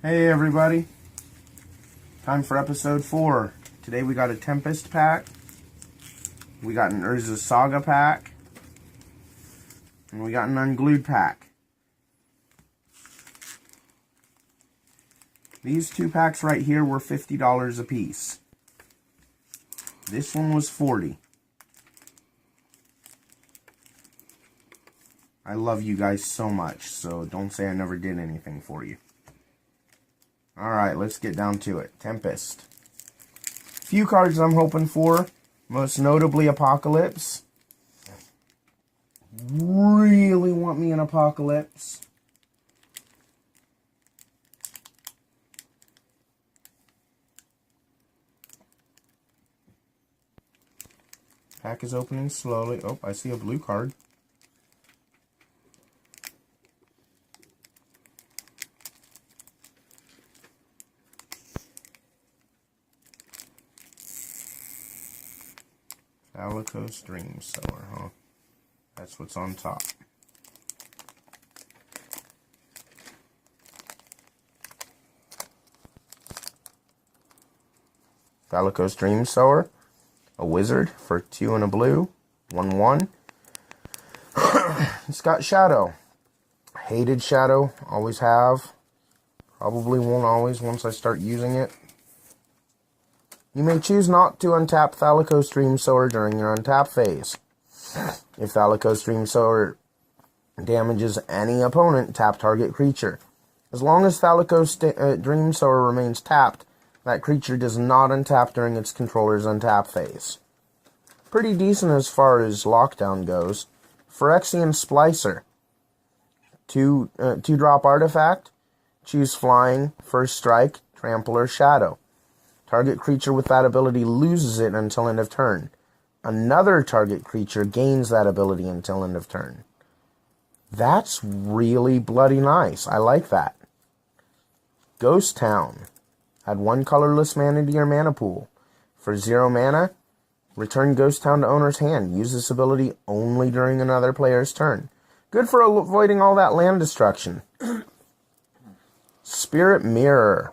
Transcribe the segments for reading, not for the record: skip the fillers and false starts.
Hey everybody, time for episode 4. Today we got a Tempest pack, we got an Urzas Saga pack, and we got an Unglued pack. These two packs right here were $50 a piece. This one was $40. I love you guys so much, so don't say I never did anything for you. Alright, let's get down to it. Tempest. Few cards I'm hoping for. Most notably Apocalypse. Really want me an Apocalypse. Pack is opening slowly. Oh, I see a blue card. Thalaccos Dream Sower, huh? That's what's on top. Thalaccos Dream Sower, a wizard for 2 and a blue, 1/1. It's got Shadow. Hated Shadow, always have. Probably won't always once I start using it. You may choose not to untap Thalaccos Dream Sower during your untap phase. If Thalaccos Dream Sower damages any opponent, tap target creature. As long as Thalaccos Dream Sower remains tapped, that creature does not untap during its controller's untap phase. Pretty decent as far as lockdown goes. Phyrexian Splicer. 2-drop artifact. Choose Flying, First Strike, Trample, or Shadow. Target creature with that ability loses it until end of turn. Another target creature gains that ability until end of turn. That's really bloody nice. I like that. Ghost Town. Add 1 colorless mana to your mana pool. For 0 mana, return Ghost Town to owner's hand. Use this ability only during another player's turn. Good for avoiding all that land destruction. Spirit Mirror.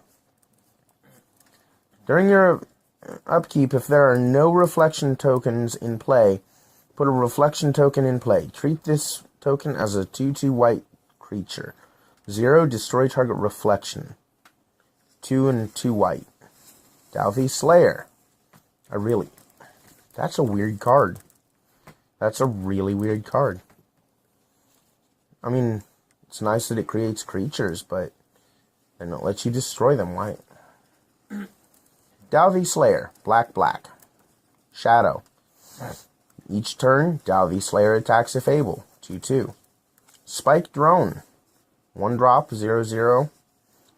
During your upkeep, if there are no reflection tokens in play, put a reflection token in play. Treat this token as a 2/2 white creature. 0, destroy target reflection. 2 and 2 white. Dauthi Slayer. That's a weird card. That's a really weird card. I mean, it's nice that it creates creatures, but then it lets you destroy them. Why? Dauthi Slayer, black. Shadow. Each turn, Dauthi Slayer attacks if able. 2/2. Spike Drone. 1-drop, 0/0.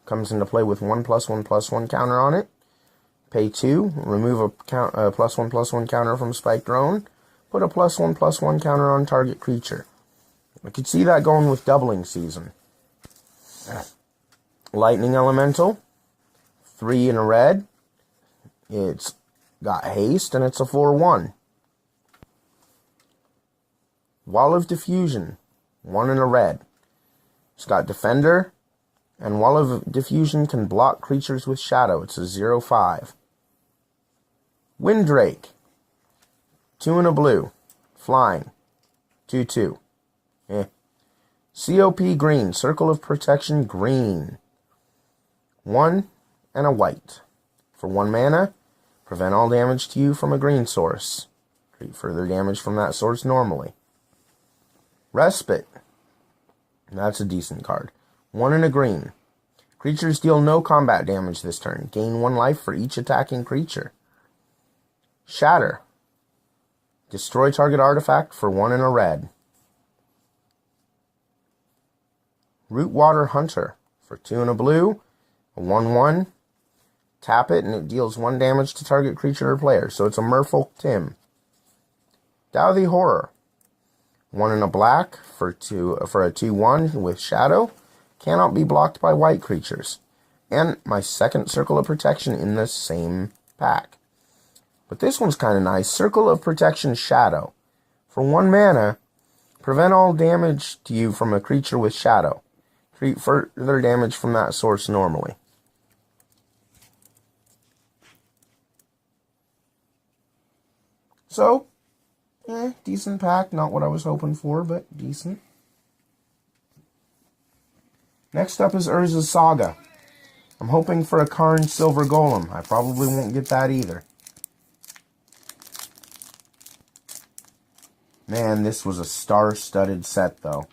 Comes into play with 1+1/+1 counter on it. Pay 2. Remove a +1/+1 counter from Spike Drone. Put a +1/+1 counter on target creature. I could see that going with Doubling Season. Lightning Elemental. 3 in a red. It's got haste, and it's a 4/1. Wall of Diffusion, 1 in a red. It's got Defender, and Wall of Diffusion can block creatures with Shadow. It's a 0/5. Windrake, 2 in a blue. Flying, 2/2. COP Green, Circle of Protection Green. 1 and a white. For 1 mana, prevent all damage to you from a green source. Treat further damage from that source normally. Respite. That's a decent card. 1 and a green. Creatures deal no combat damage this turn. Gain 1 life for each attacking creature. Shatter. Destroy target artifact for 1 and a red. Rootwater Hunter. For 2 and a blue. A 1/1. Tap it, and it deals 1 damage to target creature or player, so it's a Merfolk Tim. Dauthi Horror. 1 and a black for a 2/1 with Shadow. Cannot be blocked by white creatures. And my second Circle of Protection in the same pack. But this one's kind of nice. Circle of Protection Shadow. For 1 mana, prevent all damage to you from a creature with Shadow. treat further damage from that source normally. So, decent pack. Not what I was hoping for, but decent. Next up is Urzas Saga. I'm hoping for a Karn Silver Golem. I probably won't get that either. Man, this was a star-studded set, though.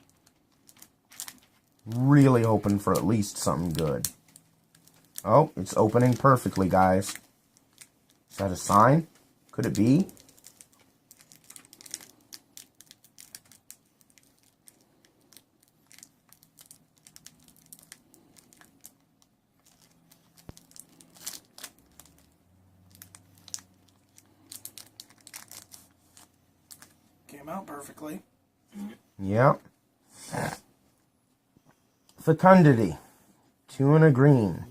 Really hoping for at least something good. Oh, it's opening perfectly, guys. Is that a sign? Could it be? Came out perfectly. Yep. Fecundity. 2 and a green.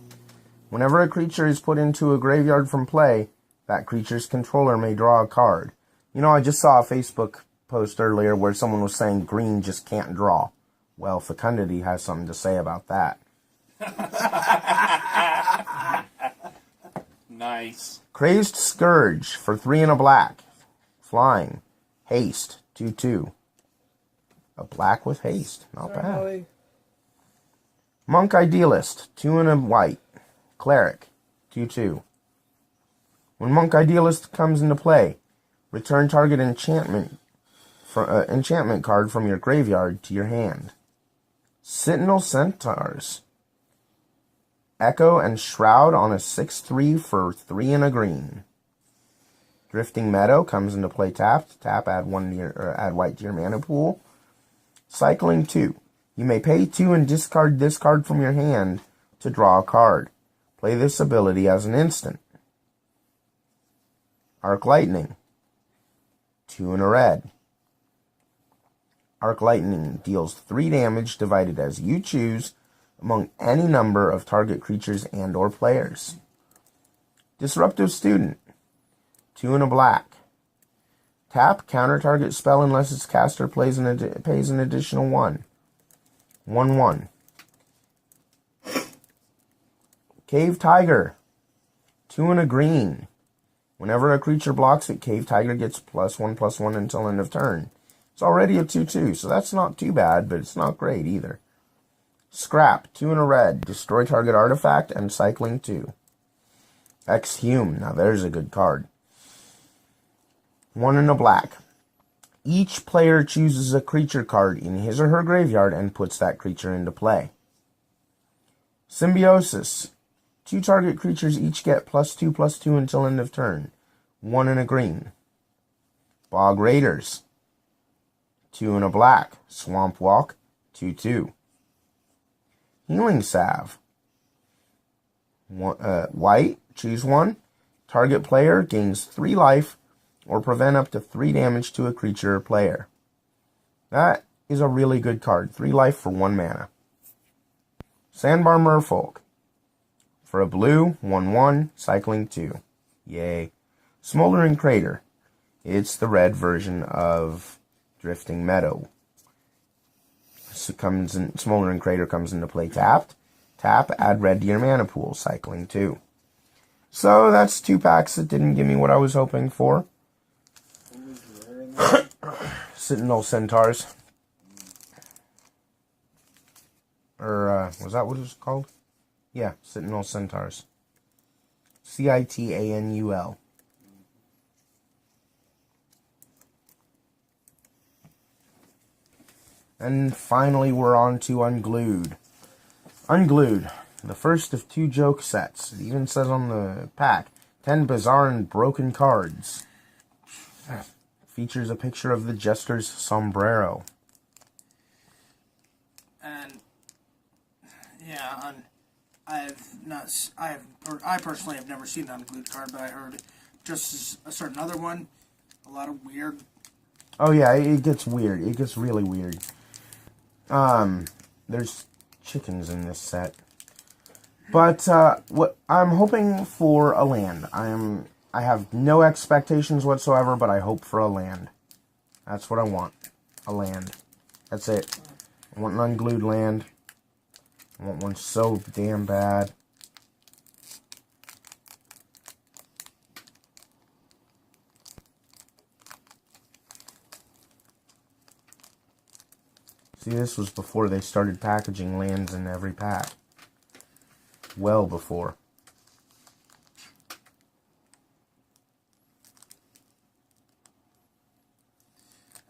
Whenever a creature is put into a graveyard from play, that creature's controller may draw a card. You know, I just saw a Facebook post earlier where someone was saying green just can't draw. Well, Fecundity has something to say about that. Nice. Crazed Scourge for 3 and a black. Flying. Haste. 2/2. A black with haste. Not bad. Really? Monk Idealist. 2 and a white. Cleric. 2/2. When Monk Idealist comes into play, return target enchantment card from your graveyard to your hand. Sentinel Centaurs. Echo and Shroud on a 6/3 for 3 and a green. Drifting Meadow comes into play tapped. Tap, add white to your mana pool. Cycling 2. You may pay 2 and discard this card from your hand to draw a card. Play this ability as an instant. Arc Lightning. 2 and a red. Arc Lightning deals 3 damage divided as you choose among any number of target creatures and or players. Disruptive Student. 2 and a black. Tap, counter target spell unless its caster pays an additional 1. 1/1. Cave Tiger. 2 and a green. Whenever a creature blocks it, Cave Tiger gets +1/+1 until end of turn. It's already a 2/2, so that's not too bad, but it's not great either. Scrap. 2 and a red. Destroy target artifact and cycling 2. Exhume. Now there's a good card. 1 and a black. Each player chooses a creature card in his or her graveyard and puts that creature into play. Symbiosis. 2 target creatures each get +2/+2 until end of turn. 1 and a green. Bog Raiders. 2 and a black. Swamp Walk. 2/2. Healing Salve. White. Choose 1. Target player gains 3 life or prevent up to 3 damage to a creature or player. That is a really good card. 3 life for 1 mana. Sandbar Merfolk. For a blue, 1/1, cycling 2. Yay. Smoldering Crater. It's the red version of Drifting Meadow. Smoldering Crater comes into play tapped. Tap, add red to your mana pool, cycling 2. So that's 2 packs that didn't give me what I was hoping for. Sentinel Centaurs. Or, was that what it was called? Yeah, Sentinel Centaurs. Citanul. And finally, we're on to Unglued. Unglued, the first of 2 joke sets. It even says on the pack, 10 bizarre and broken cards. Features a picture of the Jester's sombrero. And yeah, I personally have never seen an Unglued card, but I heard just a certain other one, a lot of weird. Oh yeah, it gets weird. It gets really weird. There's chickens in this set. But what I'm hoping for a land. I have no expectations whatsoever, but I hope for a land. That's what I want. A land. That's it. I want an Unglued land. I want one so damn bad. See, this was before they started packaging lands in every pack. Well before.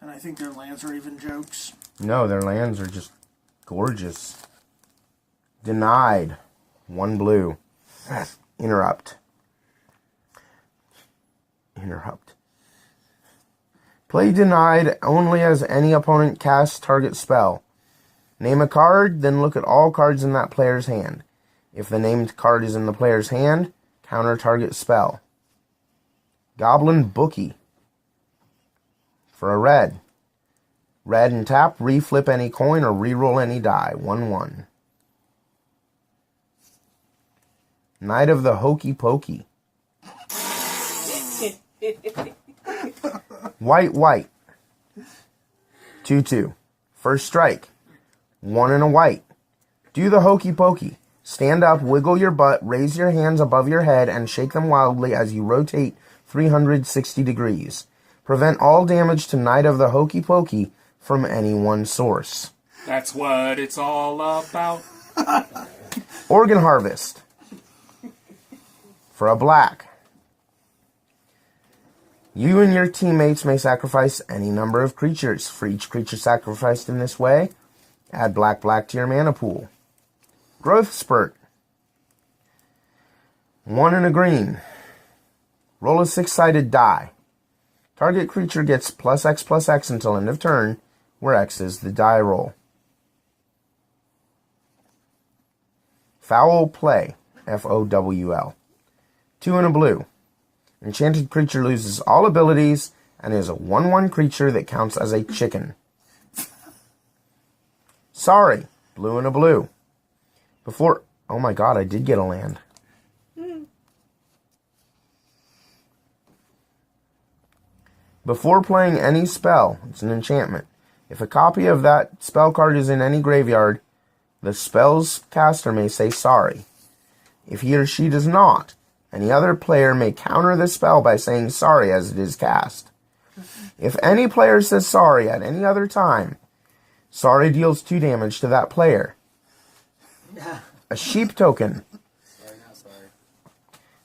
And I think their lands are even jokes. No, their lands are just gorgeous. Denied. 1 blue. Interrupt. Interrupt. Play denied only as any opponent casts target spell. Name a card, then look at all cards in that player's hand. If the named card is in the player's hand, counter target spell. Goblin Bookie. For a red. Red and tap, reflip any coin or re-roll any die. 1/1. Knight of the Hokey Pokey. White, white. 2/2. First strike. 1 and a white. Do the hokey pokey. Stand up, wiggle your butt, raise your hands above your head, and shake them wildly as you rotate 360 degrees. Prevent all damage to Knight of the Hokey Pokey from any one source. That's what it's all about. Organ Harvest. For a black. You and your teammates may sacrifice any number of creatures. For each creature sacrificed in this way, add black to your mana pool. Growth Spurt. 1 and a green. Roll a 6-sided die. Target creature gets +X/+X until end of turn, where X is the die roll. Foul Play. FOWL. 2 and a blue. Enchanted creature loses all abilities and is a 1/1 creature that counts as a chicken. Sorry. Blue and a blue. Before... Oh my god, I did get a land. Before playing any spell, it's an enchantment. If a copy of that spell card is in any graveyard, the spell's caster may say sorry. If he or she does not, any other player may counter the spell by saying sorry as it is cast. If any player says sorry at any other time, sorry deals 2 damage to that player. A sheep token. Sorry, not sorry.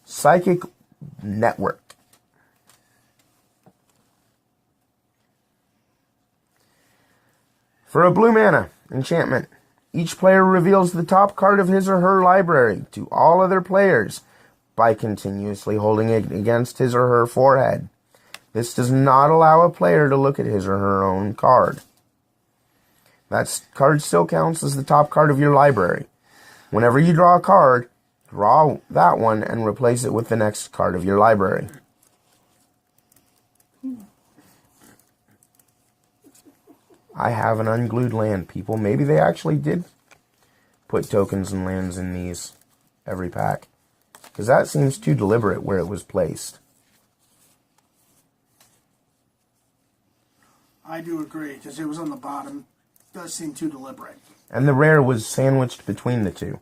Psychic Network. For a blue mana, enchantment. Each player reveals the top card of his or her library to all other players by continuously holding it against his or her forehead. This does not allow a player to look at his or her own card. That card still counts as the top card of your library. Whenever you draw a card, draw that one and replace it with the next card of your library. I have an unglued land, people. Maybe they actually did put tokens and lands in these every pack. Because that seems too deliberate where it was placed. I do agree, because it was on the bottom. It does seem too deliberate. And the rare was sandwiched between the two.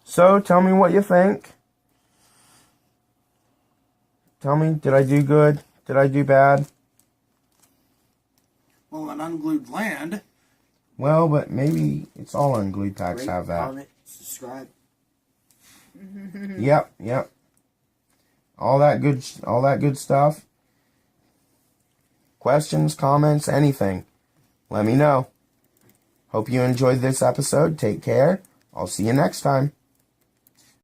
So, tell me what you think. Tell me, did I do good? Did I do bad? Well, an unglued land. Well, but maybe it's all unglued packs Rate, have that. comment, subscribe. Yep. All that good stuff. Questions, comments, anything. Let me know. Hope you enjoyed this episode. Take care. I'll see you next time.